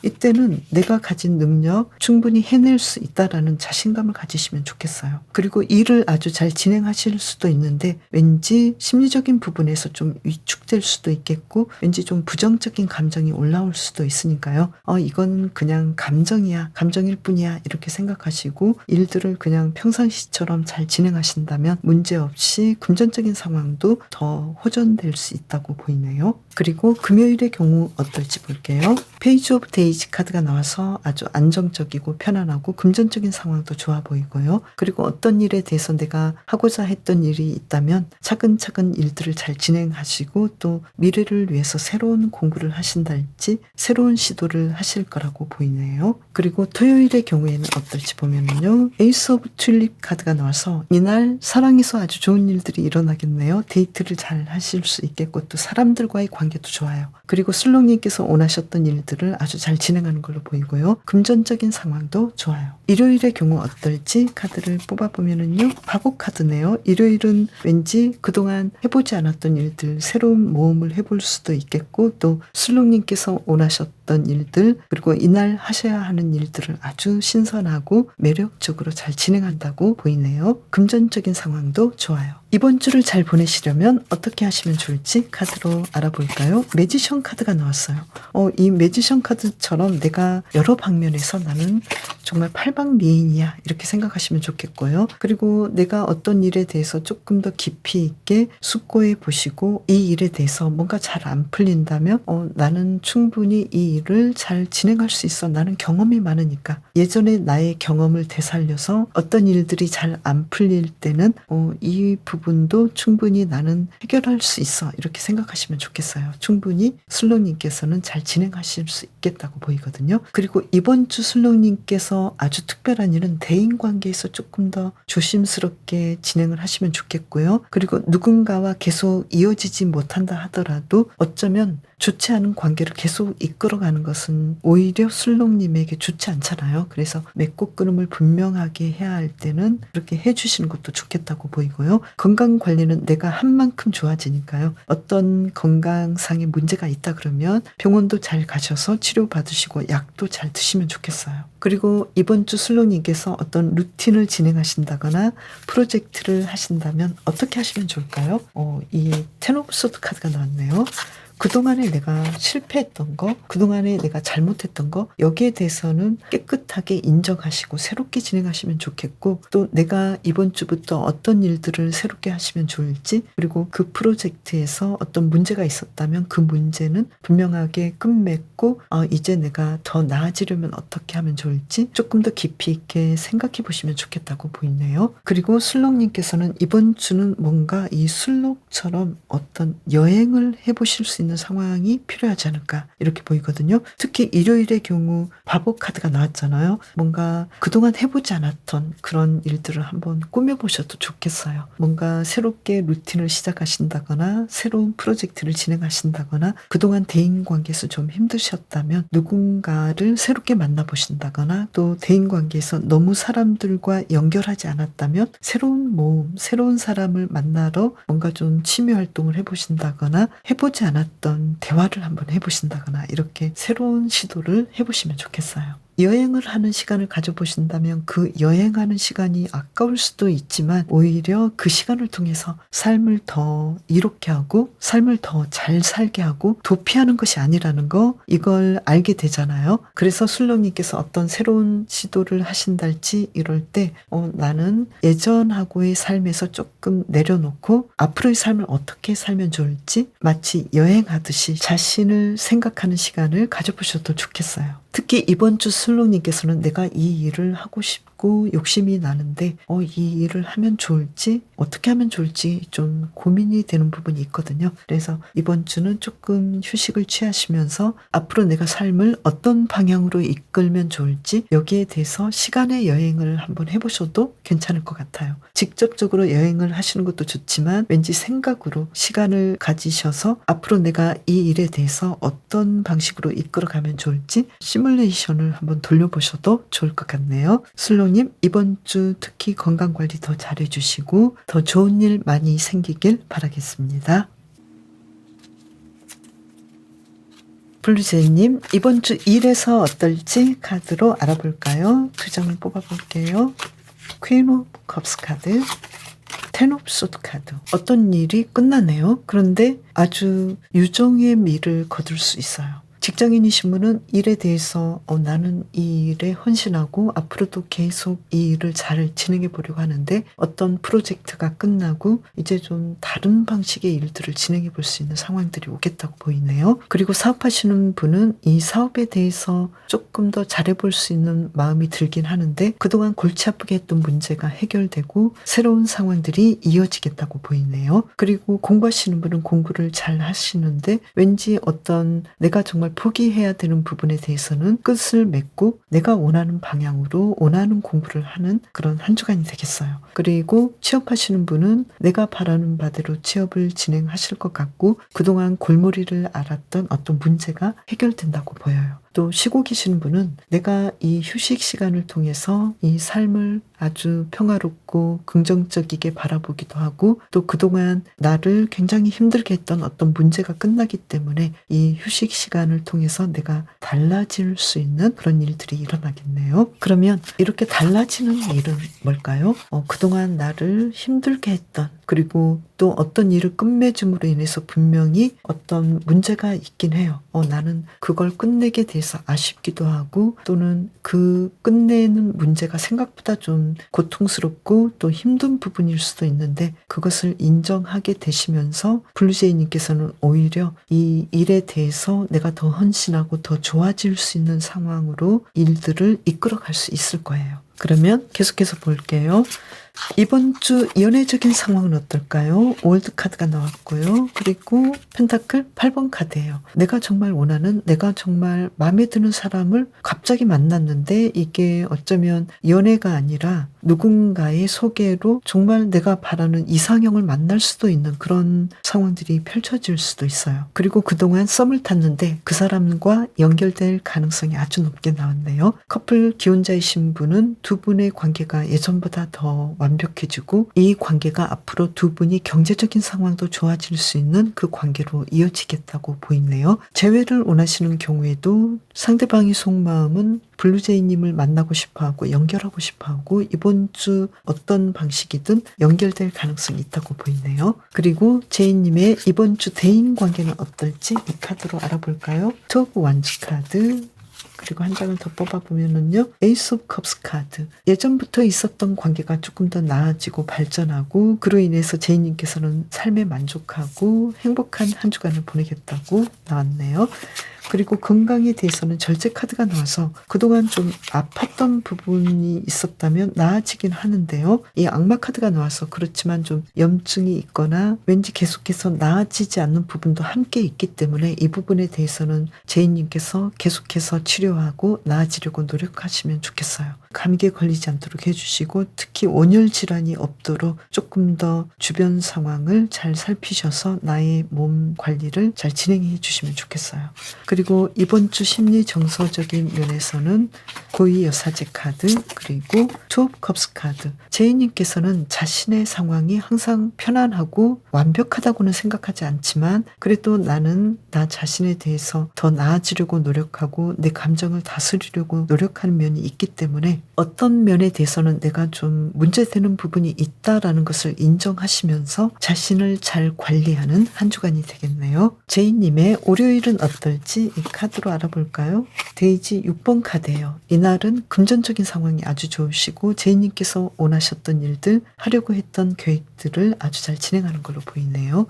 이때는 내가 가진 능력 충분히 해낼 수 있다라는 자신감을 가지시면 좋겠어요. 그리고 일을 아주 잘 진행하실 수도 있는데 왠지 심리적인 부분에서 좀 위축될 수도 있겠고 왠지 좀 부정적인 감정이 올라올 수도 있으니까요. 이건 그냥 감정이야. 감정일 뿐이야. 이렇게 생각하시고 일들을 그냥 평상시처럼 잘 진행하신다면 문제없이 금전적인 상황도 더 호전될 수 있다고 보이네요. 그리고 금요일의 경우 어떨지 볼게요. 페이지 오브 데이 에이지 카드가 나와서 아주 안정적이고 편안하고 금전적인 상황도 좋아 보이고요. 그리고 어떤 일에 대해서 내가 하고자 했던 일이 있다면 차근차근 일들을 잘 진행하시고 또 미래를 위해서 새로운 공부를 하신달지 새로운 시도를 하실 거라고 보이네요. 그리고 토요일의 경우에는 어떨지 보면요. 에이스 오브 튤립 카드가 나와서 이날 사랑에서 아주 좋은 일들이 일어나겠네요. 데이트를 잘 하실 수 있겠고 또 사람들과의 관계도 좋아요. 그리고 슬롱님께서 원하셨던 일들을 아주 잘 진행하는 걸로 보이고요. 금전적인 상황도 좋아요. 일요일의 경우 어떨지 카드를 뽑아보면은요. 바보 카드네요. 일요일은 왠지 그동안 해보지 않았던 일들, 새로운 모험을 해볼 수도 있겠고 또 슬롱님께서 원하셨던 일들 그리고 이날 하셔야 하는 일들을 아주 신선하고 매력적으로 잘 진행한다고 보이네요. 금전적인 상황도 좋아요. 이번 주를 잘 보내시려면 어떻게 하시면 좋을지 카드로 알아볼까요? 매지션 카드가 나왔어요. 이 매지션 카드처럼 내가 여러 방면에서 나는 정말 팔방미인이야 이렇게 생각하시면 좋겠고요. 그리고 내가 어떤 일에 대해서 조금 더 깊이 있게 숙고해 보시고 이 일에 대해서 뭔가 잘 안 풀린다면 나는 충분히 이 일을 잘 진행할 수 있어. 나는 경험이 많으니까. 예전에 나의 경험을 되살려서 어떤 일들이 잘 안 풀릴 때는 이 부분도 충분히 나는 해결할 수 있어 이렇게 생각하시면 좋겠어요. 충분히 슬롱님께서는 잘 진행하실 수 있겠다고 보이거든요. 그리고 이번 주 슬롱님께서 아주 특별한 일은 대인관계에서 조금 더 조심스럽게 진행을 하시면 좋겠고요. 그리고 누군가와 계속 이어지지 못한다 하더라도 어쩌면 좋지 않은 관계를 계속 이끌어가는 것은 오히려 슬롱님에게 좋지 않잖아요. 그래서 맺고 끊음을 분명하게 해야 할 때는 그렇게 해주시는 것도 좋겠다고 보이고요. 건강관리는 내가 한 만큼 좋아지니까요. 어떤 건강상의 문제가 있다 그러면 병원도 잘 가셔서 치료받으시고 약도 잘 드시면 좋겠어요. 그리고 이번 주 슬롱님께서 어떤 루틴을 진행하신다거나 프로젝트를 하신다면 어떻게 하시면 좋을까요? 이 텐 오브 소드 카드가 나왔네요. 그동안에 내가 실패했던 거, 그동안에 내가 잘못했던 거 여기에 대해서는 깨끗하게 인정하시고 새롭게 진행하시면 좋겠고 또 내가 이번 주부터 어떤 일들을 새롭게 하시면 좋을지 그리고 그 프로젝트에서 어떤 문제가 있었다면 그 문제는 분명하게 끝맺고 이제 내가 더 나아지려면 어떻게 하면 좋을지 조금 더 깊이 있게 생각해 보시면 좋겠다고 보이네요. 그리고 슬롱님께서는 이번 주는 뭔가 이 술록처럼 어떤 여행을 해보실 수 있는 상황이 필요하지 않을까 이렇게 보이거든요. 특히 일요일의 경우 바보 카드가 나왔잖아요. 뭔가 그동안 해보지 않았던 그런 일들을 한번 꾸며보셔도 좋겠어요. 뭔가 새롭게 루틴을 시작하신다거나 새로운 프로젝트를 진행하신다거나 그동안 대인관계에서 좀 힘드셨다면 누군가를 새롭게 만나보신다거나 또 대인관계에서 너무 사람들과 연결하지 않았다면 새로운 모험, 새로운 사람을 만나러 뭔가 좀 취미활동을 해보신다거나 해보지 않았던 대화를 한번 해보신다거나 이렇게 새로운 시도를 해보시면 좋겠어요. 여행을 하는 시간을 가져보신다면 그 여행하는 시간이 아까울 수도 있지만 오히려 그 시간을 통해서 삶을 더 이롭게 하고 삶을 더 잘 살게 하고 도피하는 것이 아니라는 거 이걸 알게 되잖아요. 그래서 슬롱님께서 어떤 새로운 시도를 하신달지 이럴 때 나는 예전하고의 삶에서 조금 내려놓고 앞으로의 삶을 어떻게 살면 좋을지 마치 여행하듯이 자신을 생각하는 시간을 가져보셔도 좋겠어요. 특히 이번 주 슬롱님께서는 내가 이 일을 하고 싶고 욕심이 나는데 이 일을 하면 좋을지 어떻게 하면 좋을지 좀 고민이 되는 부분이 있거든요. 그래서 이번 주는 조금 휴식을 취하시면서 앞으로 내가 삶을 어떤 방향으로 이끌면 좋을지 여기에 대해서 시간의 여행을 한번 해보셔도 괜찮을 것 같아요. 직접적으로 여행을 하시는 것도 좋지만 왠지 생각으로 시간을 가지셔서 앞으로 내가 이 일에 대해서 어떤 방식으로 이끌어가면 좋을지 시뮬레이션을 한번 돌려보셔도 좋을 것 같네요. 슬로님 이번 주 특히 건강관리 더 잘해주시고 더 좋은 일 많이 생기길 바라겠습니다. 블루제이님 이번 주 일에서 어떨지 카드로 알아볼까요? 두 장을 뽑아볼게요. 퀸 오브 컵스 카드, 텐 오브 소드 카드. 어떤 일이 끝나네요. 그런데 아주 유종의 미를 거둘 수 있어요. 직장인이신 분은 일에 대해서 나는 이 일에 헌신하고 앞으로도 계속 이 일을 잘 진행해 보려고 하는데 어떤 프로젝트가 끝나고 이제 좀 다른 방식의 일들을 진행해 볼 수 있는 상황들이 오겠다고 보이네요. 그리고 사업하시는 분은 이 사업에 대해서 조금 더 잘해볼 수 있는 마음이 들긴 하는데 그동안 골치 아프게 했던 문제가 해결되고 새로운 상황들이 이어지겠다고 보이네요. 그리고 공부하시는 분은 공부를 잘 하시는데 왠지 어떤 내가 정말 포기해야 되는 부분에 대해서는 끝을 맺고 내가 원하는 방향으로 원하는 공부를 하는 그런 한 주간이 되겠어요. 그리고 취업하시는 분은 내가 바라는 바대로 취업을 진행하실 것 같고 그동안 골머리를 앓았던 어떤 문제가 해결된다고 보여요. 또 쉬고 계시는 분은 내가 이 휴식 시간을 통해서 이 삶을 아주 평화롭고 긍정적이게 바라보기도 하고 또 그동안 나를 굉장히 힘들게 했던 어떤 문제가 끝나기 때문에 이 휴식 시간을 통해서 내가 달라질 수 있는 그런 일들이 일어나겠네요. 그러면 이렇게 달라지는 일은 뭘까요? 그동안 나를 힘들게 했던 그리고 또 어떤 일을 끝맺음으로 인해서 분명히 어떤 문제가 있긴 해요. 나는 그걸 끝내게 돼서 아쉽기도 하고 또는 그 끝내는 문제가 생각보다 좀 고통스럽고 또 힘든 부분일 수도 있는데 그것을 인정하게 되시면서 블루제이님께서는 오히려 이 일에 대해서 내가 더 헌신하고 더 좋아질 수 있는 상황으로 일들을 이끌어갈 수 있을 거예요. 그러면 계속해서 볼게요. 이번 주 연애적인 상황은 어떨까요? 월드 카드가 나왔고요. 그리고 펜타클 8번 카드예요. 내가 정말 원하는 내가 정말 마음에 드는 사람을 갑자기 만났는데 이게 어쩌면 연애가 아니라 누군가의 소개로 정말 내가 바라는 이상형을 만날 수도 있는 그런 상황들이 펼쳐질 수도 있어요. 그리고 그동안 썸을 탔는데 그 사람과 연결될 가능성이 아주 높게 나왔네요. 커플 기혼자이신 분은 두 분의 관계가 예전보다 더 완벽해지고 이 관계가 앞으로 두 분이 경제적인 상황도 좋아질 수 있는 그 관계로 이어지겠다고 보이네요. 재회를 원하시는 경우에도 상대방의 속마음은 블루제이님을 만나고 싶어하고 연결하고 싶어하고 이번 주 어떤 방식이든 연결될 가능성이 있다고 보이네요. 그리고 제이님의 이번 주 대인 관계는 어떨지 이 카드로 알아볼까요? 투 오브 완즈 카드 그리고 한 장을 더 뽑아보면은요. 에이스 오브 컵스 카드. 예전부터 있었던 관계가 조금 더 나아지고 발전하고 그로 인해서 제이님께서는 삶에 만족하고 행복한 한 주간을 보내겠다고 나왔네요. 그리고 건강에 대해서는 절제 카드가 나와서 그동안 좀 아팠던 부분이 있었다면 나아지긴 하는데요. 이 악마 카드가 나와서 그렇지만 좀 염증이 있거나 왠지 계속해서 나아지지 않는 부분도 함께 있기 때문에 이 부분에 대해서는 제이님께서 계속해서 치료하고 나아지려고 노력하시면 좋겠어요. 감기에 걸리지 않도록 해주시고 특히 온열 질환이 없도록 조금 더 주변 상황을 잘 살피셔서 나의 몸 관리를 잘 진행해 주시면 좋겠어요. 그리고 이번 주 심리 정서적인 면에서는 고위 여사제 카드 그리고 투 오브 컵스 카드. 제이님께서는 자신의 상황이 항상 편안하고 완벽하다고는 생각하지 않지만 그래도 나는 나 자신에 대해서 더 나아지려고 노력하고 내 감정을 다스리려고 노력하는 면이 있기 때문에 어떤 면에 대해서는 내가 좀 문제되는 부분이 있다라는 것을 인정하시면서 자신을 잘 관리하는 한 주간이 되겠네요. 제이님의 월요일은 어떨지 이 카드로 알아볼까요? 데이지 6번 카드예요. 이날은 금전적인 상황이 아주 좋으시고 제이님께서 원하셨던 일들, 하려고 했던 계획들을 아주 잘 진행하는 걸로 보이네요.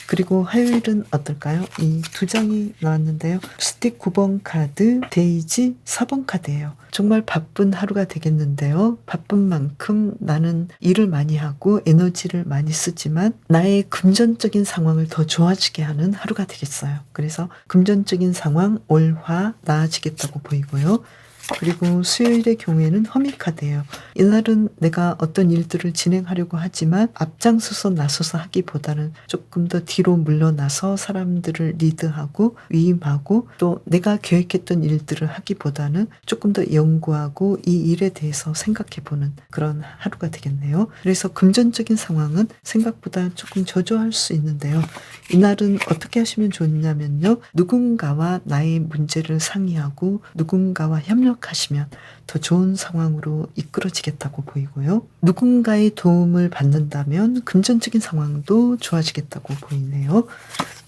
그리고 화요일은 어떨까요? 이 두 장이 나왔는데요. 스틱 9번 카드, 데이지 4번 카드예요. 정말 바쁜 하루가 되겠는데요. 바쁜 만큼 나는 일을 많이 하고 에너지를 많이 쓰지만 나의 금전적인 상황을 더 좋아지게 하는 하루가 되겠어요. 그래서 금전적인 상황 올화 나아지겠다고 보이고요. 그리고 수요일의 경우에는 허미카드예요. 이날은 내가 어떤 일들을 진행하려고 하지만 앞장서서 나서서 하기보다는 조금 더 뒤로 물러나서 사람들을 리드하고 위임하고 또 내가 계획했던 일들을 하기보다는 조금 더 연구하고 이 일에 대해서 생각해보는 그런 하루가 되겠네요. 그래서 금전적인 상황은 생각보다 조금 저조할 수 있는데요. 이날은 어떻게 하시면 좋냐면요. 누군가와 나의 문제를 상의하고 누군가와 협력하시면 더 좋은 상황으로 이끌어지겠다고 보이고요. 누군가의 도움을 받는다면 금전적인 상황도 좋아지겠다고 보이네요.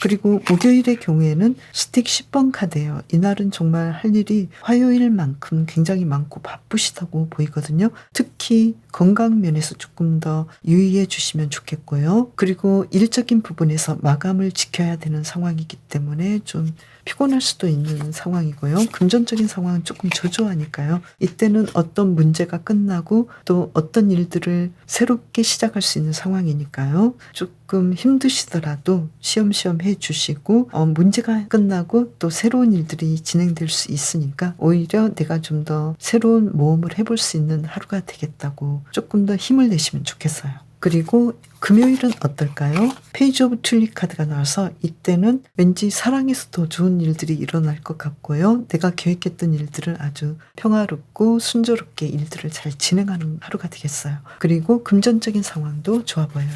그리고 목요일의 경우에는 스틱 10번 카드예요. 이날은 정말 할 일이 화요일만큼 굉장히 많고 바쁘시다고 보이거든요. 특히 건강 면에서 조금 더 유의해 주시면 좋겠고요. 그리고 일적인 부분에서 마감을 지켜야 되는 상황이기 때문에 좀 피곤할 수도 있는 상황이고요. 금전적인 상황은 조금 저조하니까요. 이때는 어떤 문제가 끝나고 또 어떤 일들을 새롭게 시작할 수 있는 상황이니까요. 조금 힘드시더라도 시험시험 해주시고 문제가 끝나고 또 새로운 일들이 진행될 수 있으니까 오히려 내가 좀 더 새로운 모험을 해볼 수 있는 하루가 되겠다고 조금 더 힘을 내시면 좋겠어요. 그리고 금요일은 어떨까요? 페이지 오브 튤립 카드가 나와서 이때는 왠지 사랑에서 더 좋은 일들이 일어날 것 같고요. 내가 계획했던 일들을 아주 평화롭고 순조롭게 일들을 잘 진행하는 하루가 되겠어요. 그리고 금전적인 상황도 좋아 보여요.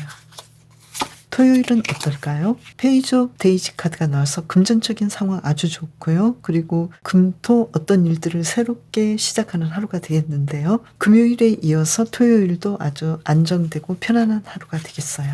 토요일은 어떨까요? 페이지 오브 데이지 카드가 나와서 금전적인 상황 아주 좋고요. 그리고 금토 어떤 일들을 새롭게 시작하는 하루가 되겠는데요. 금요일에 이어서 토요일도 아주 안정되고 편안한 하루가 되겠어요.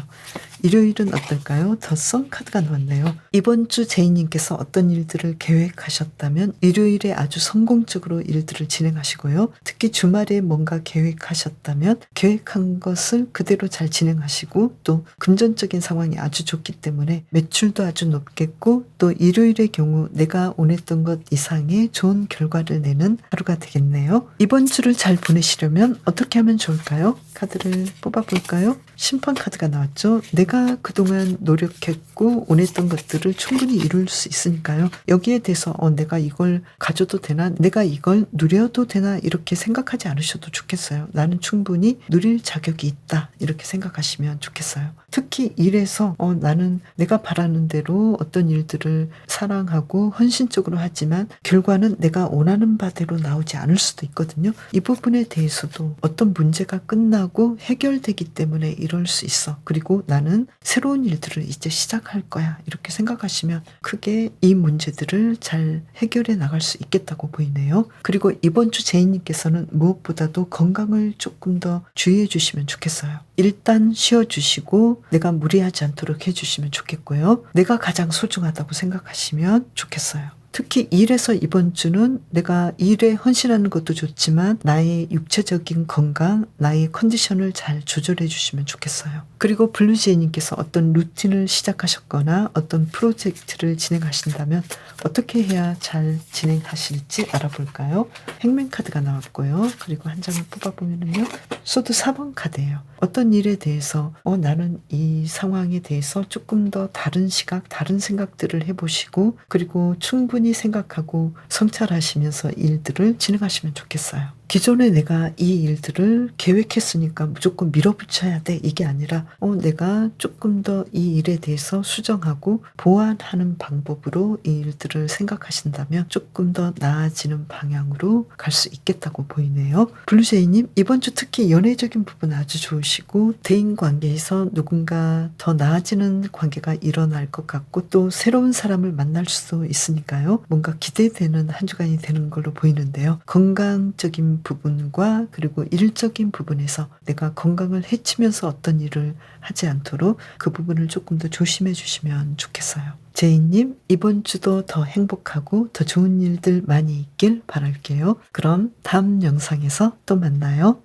일요일은 어떨까요? 더 선 카드가 나왔네요. 이번 주 제이님께서 어떤 일들을 계획하셨다면 일요일에 아주 성공적으로 일들을 진행하시고요. 특히 주말에 뭔가 계획하셨다면 계획한 것을 그대로 잘 진행하시고 또 금전적인 상황이 아주 좋기 때문에 매출도 아주 높겠고 또 일요일의 경우 내가 원했던 것 이상의 좋은 결과를 내는 하루가 되겠네요. 이번 주를 잘 보내시려면 어떻게 하면 좋을까요? 카드를 뽑아볼까요? 심판 카드가 나왔죠. 내가 그동안 노력했고 원했던 것들을 충분히 이룰 수 있으니까요. 여기에 대해서 내가 이걸 가져도 되나? 내가 이걸 누려도 되나? 이렇게 생각하지 않으셔도 좋겠어요. 나는 충분히 누릴 자격이 있다. 이렇게 생각하시면 좋겠어요. 특히 일에서 나는 내가 바라는 대로 어떤 일들을 사랑하고 헌신적으로 하지만 결과는 내가 원하는 바대로 나오지 않을 수도 있거든요. 이 부분에 대해서도 어떤 문제가 끝나고 해결되기 때문에 이럴 수 있어. 그리고 나는 새로운 일들을 이제 시작할 거야. 이렇게 생각하시면 크게 이 문제들을 잘 해결해 나갈 수 있겠다고 보이네요. 그리고 이번 주 제이님께서는 무엇보다도 건강을 조금 더 주의해 주시면 좋겠어요. 일단 쉬어주시고 내가 무리하지 않도록 해주시면 좋겠고요. 내가 가장 소중하다고 생각하시면 좋겠어요. 특히 일에서 이번 주는 내가 일에 헌신하는 것도 좋지만 나의 육체적인 건강, 나의 컨디션을 잘 조절해 주시면 좋겠어요. 그리고 블루제이님께서 어떤 루틴을 시작하셨거나 어떤 프로젝트를 진행하신다면 어떻게 해야 잘 진행하실지 알아볼까요? 행맨 카드가 나왔고요. 그리고 한 장을 뽑아보면요. 소드 4번 카드예요. 어떤 일에 대해서 나는 이 상황에 대해서 조금 더 다른 시각, 다른 생각들을 해보시고 그리고 충분히 생각하고 성찰하시면서 일들을 진행하시면 좋겠어요. 기존에 내가 이 일들을 계획했으니까 무조건 밀어붙여야 돼 이게 아니라 내가 조금 더 이 일에 대해서 수정하고 보완하는 방법으로 이 일들을 생각하신다면 조금 더 나아지는 방향으로 갈 수 있겠다고 보이네요. 블루제이님 이번 주 특히 연애적인 부분 아주 좋으시고 대인관계에서 누군가 더 나아지는 관계가 일어날 것 같고 또 새로운 사람을 만날 수도 있으니까요. 뭔가 기대되는 한 주간이 되는 걸로 보이는데요. 건강적인 부분과 그리고 일적인 부분에서 내가 건강을 해치면서 어떤 일을 하지 않도록 그 부분을 조금 더 조심해 주시면 좋겠어요. 제이님 이번 주도 더 행복하고 더 좋은 일들 많이 있길 바랄게요. 그럼 다음 영상에서 또 만나요.